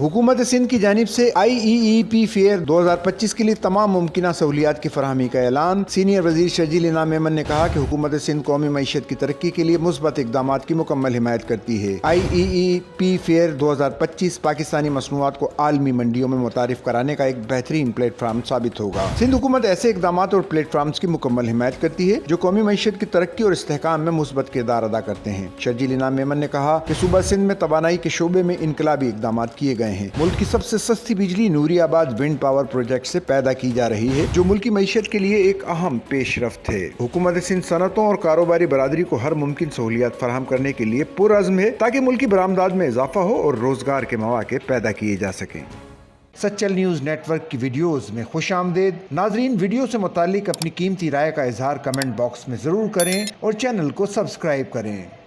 हुकूमत सिंध की जानिब से IEEP फेयर 2025 के लिए तमाम मुमकिन सहूलियात की फराहमी का ऐलान। सीनियर वजीर शर्जील इनाम मेमन ने कहा कि हुकूमत सिंध कौमी मईशत की तरक्की के लिए मुस्बत इकदामात की मुकम्मल हिमायत करती है। IEEP फेयर 2025 पाकिस्तानी मसनूआत को आलमी मंडियों में मुतारिफ कराने का एक बेहतरीन प्लेटफार्म साबित होगा। सिंध हुकूमत ऐसे इकदामात और प्लेटफार्म्स की मुकम्मल हिमायत करती है जो कौमी मईशत की तरक्की और इस्तेहकाम में मुस्बत किरदार अदा करते हैं। शर्जील इनाम मेमन ने कहा कि सूबा सिंध में तवानाई के शोबे में इनकलाबी इकदामात किए गए हैं। मुल्क की सबसे सस्ती बिजली नूरियाबाद विंड पावर प्रोजेक्ट से पैदा की जा रही है, जो मुल्क की मईशत के लिए एक अहम पेशरफ्त है। हुकूमत सिंध सनतों और कारोबारी बरादरी को हर मुमकिन सहूलियात फराहम करने के लिए पुरअज़्म है ताकि मुल्क की बरामदात में इजाफा हो और रोजगार के मौके पैदा किए जा सकें। सच्चल न्यूज़ नेटवर्क की वीडियोस में खुश आमदेद। नाजरीन, वीडियो से मुतालिक अपनी कीमती राय का इजहार कमेंट बॉक्स में ज़रूर करें और चैनल को सब्सक्राइब करें।